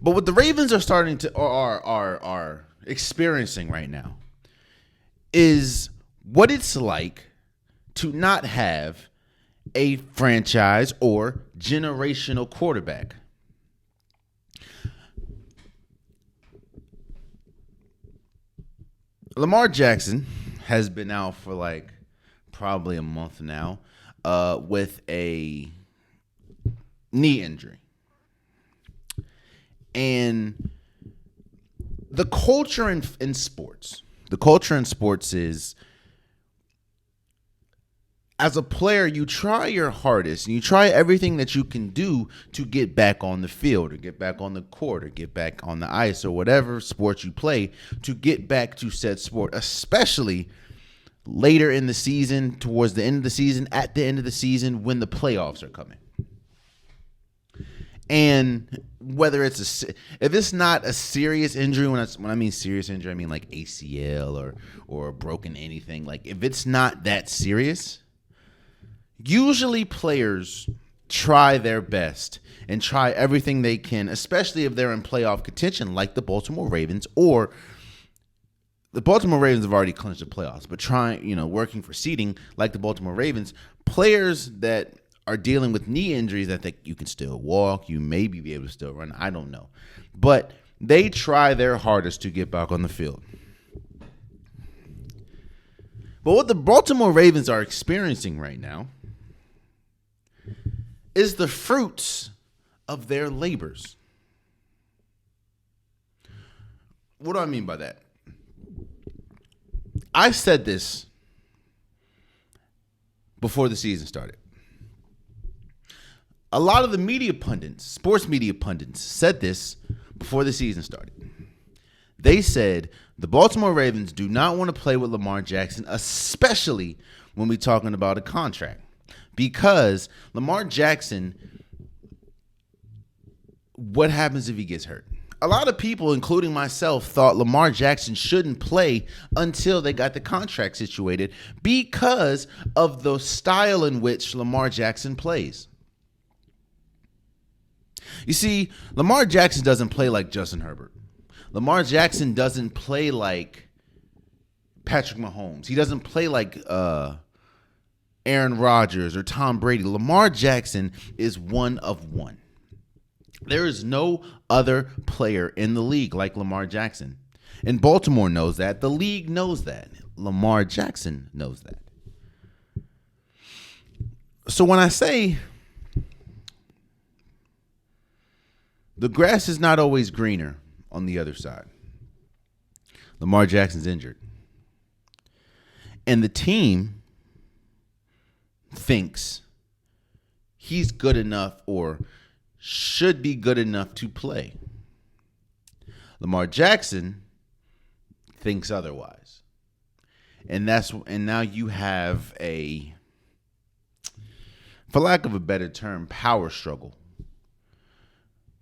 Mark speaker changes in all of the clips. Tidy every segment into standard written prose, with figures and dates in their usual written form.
Speaker 1: But what the Ravens are starting to are experiencing right now is what it's like to not have a franchise or generational quarterback. Lamar Jackson has been out for like probably a month now with a knee injury. And the culture in sports is, as a player, you try your hardest and you try everything that you can do to get back on the field or get back on the court or get back on the ice or whatever sport you play, to get back to said sport, especially later in the season, towards the end of the season, at the end of the season, when the playoffs are coming. And whether if it's not a serious injury, when I mean serious injury, I mean like ACL or a broken anything. Like if it's not that serious, usually players try their best and try everything they can, especially if they're in playoff contention, like the Baltimore Ravens. Or the Baltimore Ravens have already clinched the playoffs, but working for seeding like the Baltimore Ravens, players that are dealing with knee injuries that you can still walk, you maybe be able to still run, I don't know. But they try their hardest to get back on the field. But what the Baltimore Ravens are experiencing right now is the fruits of their labors. What do I mean by that? I said this before the season started. A lot of the media pundits, sports media pundits, said this before the season started. They said the Baltimore Ravens do not want to play with Lamar Jackson, especially when we're talking about a contract. Because Lamar Jackson, what happens if he gets hurt? A lot of people, including myself, thought Lamar Jackson shouldn't play until they got the contract situated because of the style in which Lamar Jackson plays. You see, Lamar Jackson doesn't play like Justin Herbert. Lamar Jackson doesn't play like Patrick Mahomes. He doesn't play like Aaron Rodgers or Tom Brady. Lamar Jackson is one of one. There is no other player in the league like Lamar Jackson. And Baltimore knows that. The league knows that. Lamar Jackson knows that. So when I say the grass is not always greener on the other side, Lamar Jackson's injured. And the team thinks he's good enough or should be good enough to play. Lamar Jackson thinks otherwise. And now you have a, for lack of a better term, power struggle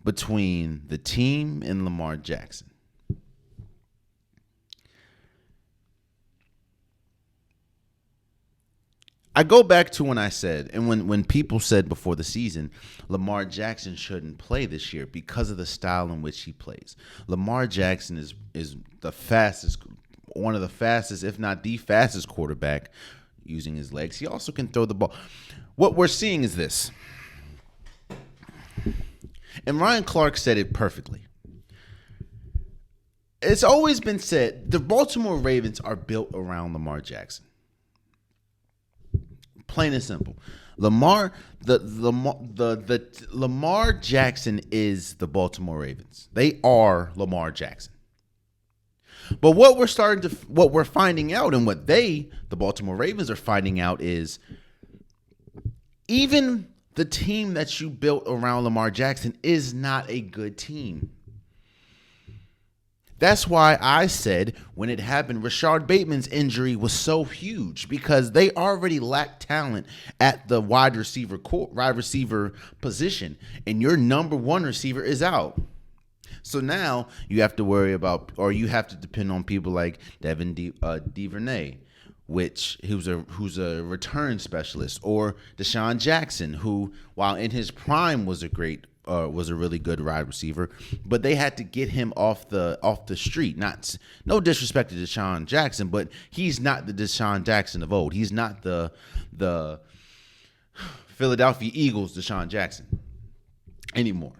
Speaker 1: between the team and Lamar Jackson. I go back to when I said, and when people said before the season, Lamar Jackson shouldn't play this year because of the style in which he plays. Lamar Jackson is the fastest, one of the fastest, if not the fastest quarterback using his legs. He also can throw the ball. What we're seeing is this. And Ryan Clark said it perfectly. It's always been said the Baltimore Ravens are built around Lamar Jackson. Plain and simple. Lamar Jackson is the Baltimore Ravens. They are Lamar Jackson. But what we're finding out, and what the Baltimore Ravens are finding out, is even the team that you built around Lamar Jackson is not a good team. That's why I said when it happened, Rashard Bateman's injury was so huge, because they already lack talent at the wide receiver position, and your number one receiver is out. So now you have to worry about, or you have to depend on people like Devin DuVernay, who's a return specialist, or Deshaun Jackson, who, while in his prime, was a great was a really good wide receiver, but they had to get him off the street. Not no disrespect to Deshaun Jackson, but he's not the Deshaun Jackson of old. He's not the Philadelphia Eagles Deshaun Jackson anymore.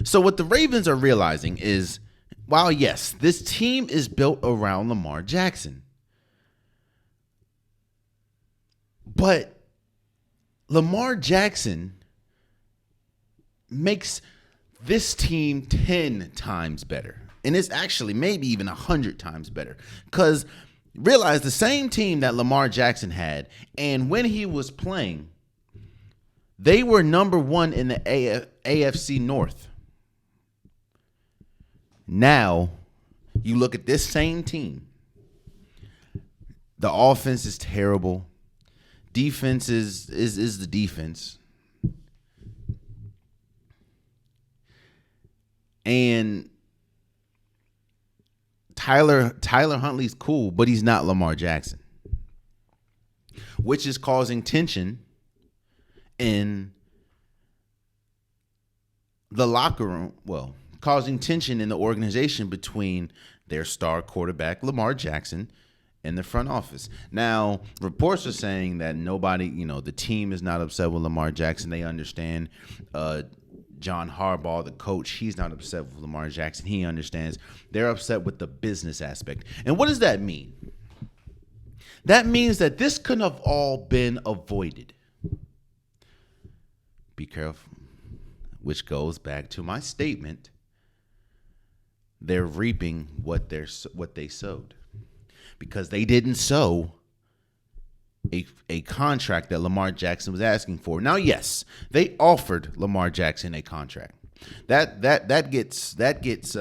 Speaker 1: So what the Ravens are realizing is, while yes, this team is built around Lamar Jackson, but Lamar Jackson makes this team 10 times better. And it's actually maybe even 100 times better. Because realize the same team that Lamar Jackson had, and when he was playing, they were number one in the AFC North. Now, you look at this same team. The offense is terrible. Defense is the defense. And Tyler Huntley's cool, but he's not Lamar Jackson, which is causing tension in the locker room. Well, causing tension in the organization between their star quarterback, Lamar Jackson, and the front office. Now, reports are saying that nobody, the team is not upset with Lamar Jackson. They understand John Harbaugh, the coach, he's not upset with Lamar Jackson. He understands. They're upset with the business aspect. And what does that mean? That means that this could have all been avoided. Be careful. Which goes back to my statement. They're reaping what they sowed. Because they didn't sow a contract that Lamar Jackson was asking for. Now, yes, they offered Lamar Jackson a contract. That gets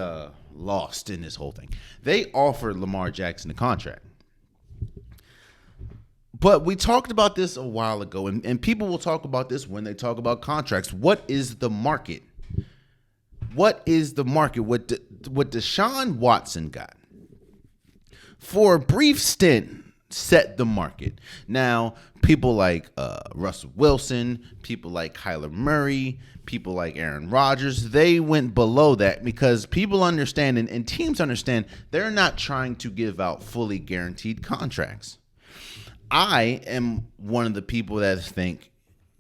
Speaker 1: lost in this whole thing. They offered Lamar Jackson a contract. But we talked about this a while ago, and people will talk about this when they talk about contracts. What is the market? What is the market? What Deshaun Watson got for a brief stint set the market. Now, people like Russell Wilson, people like Kyler Murray, people like Aaron Rodgers, they went below that because people understand and teams understand they're not trying to give out fully guaranteed contracts. I am one of the people that think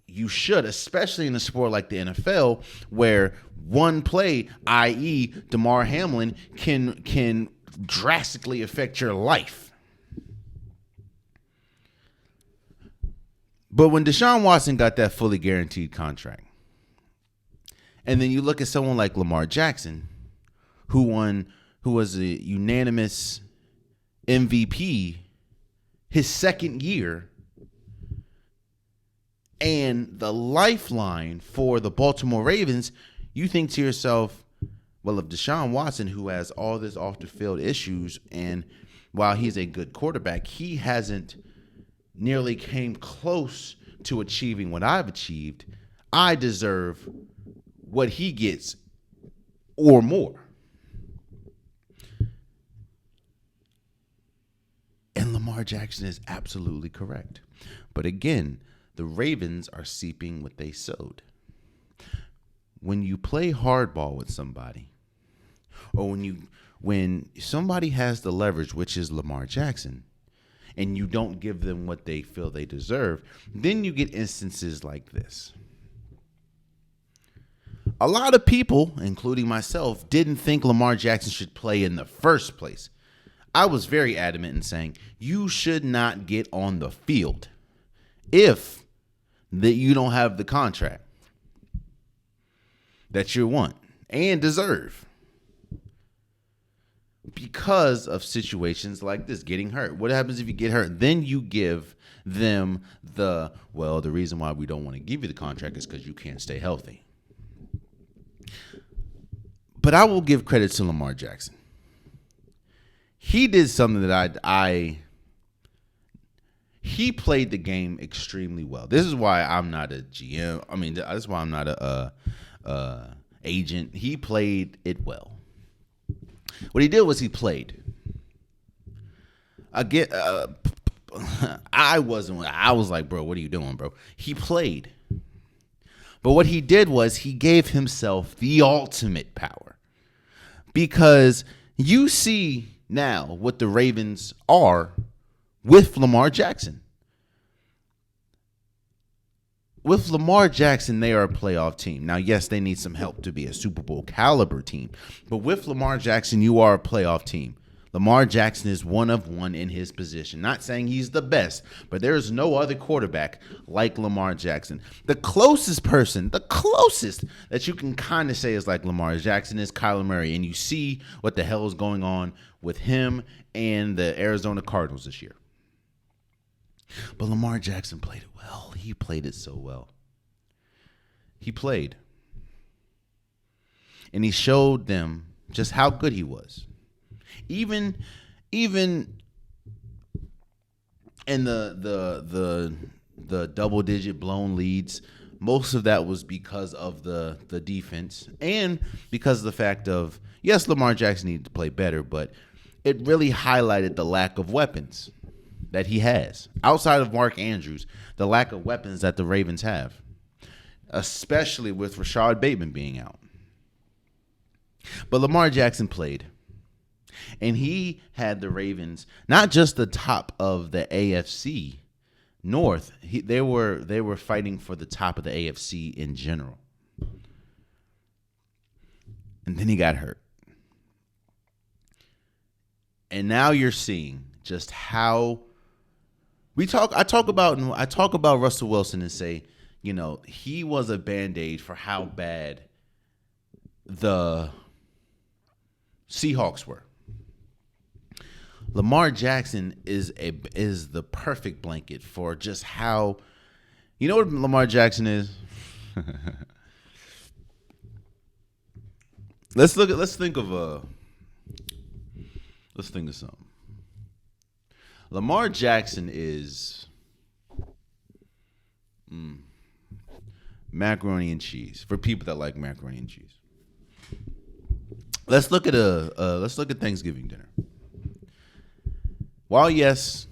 Speaker 1: you should, especially in a sport like the NFL, where one play, i.e. Damar Hamlin, can drastically affect your life. But when Deshaun Watson got that fully guaranteed contract, and then you look at someone like Lamar Jackson, who was a unanimous MVP his second year, and the lifeline for the Baltimore Ravens, you think to yourself, well, if Deshaun Watson, who has all this off the field issues, and while he's a good quarterback, he hasn't nearly came close to achieving what I've achieved, I deserve what he gets or more. And Lamar Jackson is absolutely correct. But again, the Ravens are seeping what they sowed. When you play hardball with somebody, or when somebody has the leverage, which is Lamar Jackson, and you don't give them what they feel they deserve, then you get instances like this. A lot of people, including myself, didn't think Lamar Jackson should play in the first place. I was very adamant in saying you should not get on the field if that you don't have the contract that you want and deserve, because of situations like this, getting hurt. What happens if you get hurt? Then you give them the reason why we don't want to give you the contract is because you can't stay healthy. But I will give credit to Lamar Jackson. He did something that he played the game extremely well. This is why I'm not a GM. I mean, that's why I'm not a agent. He played it well. What he did was he played. I was like, bro, what are you doing, bro? He played. But what he did was he gave himself the ultimate power. Because you see now what the Ravens are with Lamar Jackson. With Lamar Jackson, they are a playoff team. Now, yes, they need some help to be a Super Bowl caliber team. But with Lamar Jackson, you are a playoff team. Lamar Jackson is one of one in his position. Not saying he's the best, but there is no other quarterback like Lamar Jackson. The closest that you can kind of say is like Lamar Jackson is Kyler Murray. And you see what the hell is going on with him and the Arizona Cardinals this year. But Lamar Jackson played it well. He played it so well. He played. And he showed them just how good he was. Even in the double digit blown leads, most of that was because of the defense and because of the fact of, yes, Lamar Jackson needed to play better, but it really highlighted the lack of weapons that he has. Outside of Mark Andrews, the lack of weapons that the Ravens have, especially with Rashad Bateman being out. But Lamar Jackson played. And he had the Ravens not just the top of the AFC North. They were fighting for the top of the AFC in general. And then he got hurt. And now you're seeing just how I talk about Russell Wilson and say, you know, he was a Band-Aid for how bad the Seahawks were. Lamar Jackson is the perfect blanket for just how, you know what Lamar Jackson is? Let's think of something. Lamar Jackson is macaroni and cheese for people that like macaroni and cheese. Let's look at Thanksgiving dinner. While yes,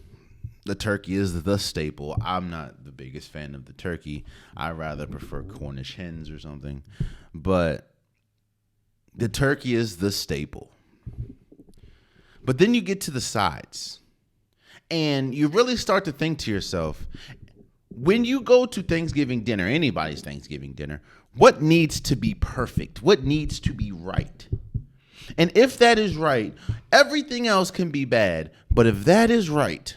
Speaker 1: the turkey is the staple, I'm not the biggest fan of the turkey. I rather prefer Cornish hens or something. But the turkey is the staple. But then you get to the sides. And you really start to think to yourself, when you go to Thanksgiving dinner, anybody's Thanksgiving dinner, what needs to be perfect? What needs to be right? And if that is right, everything else can be bad. But if that is right,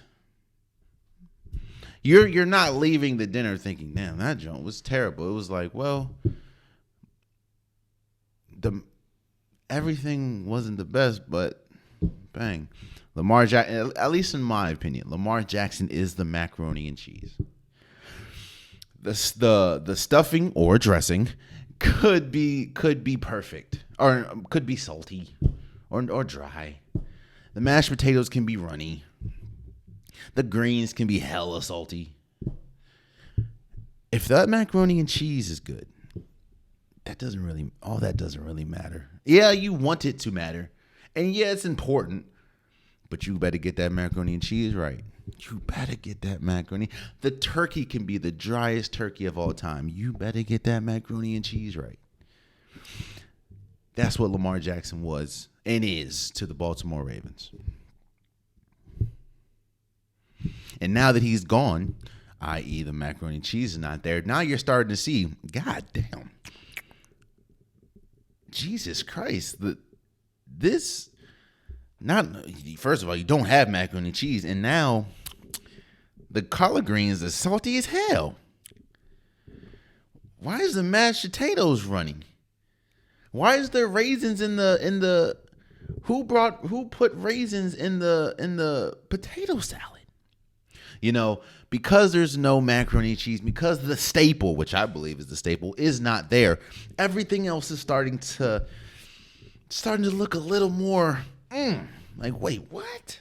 Speaker 1: you're not leaving the dinner thinking, damn, that joint was terrible. It was like, well, everything wasn't the best, but bang. Lamar Jackson, at least in my opinion, Lamar Jackson is the macaroni and cheese. The stuffing or dressing could be perfect, or could be salty or dry. The mashed potatoes can be runny. The greens can be hella salty. If that macaroni and cheese is good, that doesn't really matter. Yeah, you want it to matter. And yeah, it's important. But you better get that macaroni and cheese right. You better get that macaroni. The turkey can be the driest turkey of all time. You better get that macaroni and cheese right. That's what Lamar Jackson was and is to the Baltimore Ravens. And now that he's gone, i.e. the macaroni and cheese is not there, now you're starting to see, God damn, Jesus Christ, first of all, you don't have macaroni and cheese, and now the collard greens are salty as hell. Why is the mashed potatoes running? Why is there raisins in the who put raisins in the potato salad? You know, because there's no macaroni and cheese, because the staple, which I believe is the staple, is not there. Everything else is starting to look a little more like, wait, what?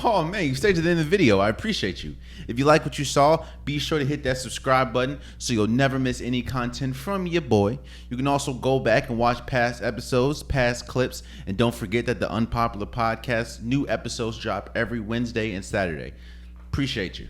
Speaker 1: Oh, man, you stayed to the end of the video. I appreciate you. If you like what you saw, be sure to hit that subscribe button so you'll never miss any content from your boy. You can also go back and watch past episodes, past clips, and don't forget that the Unpopular Podcast, new episodes drop every Wednesday and Saturday. Appreciate you.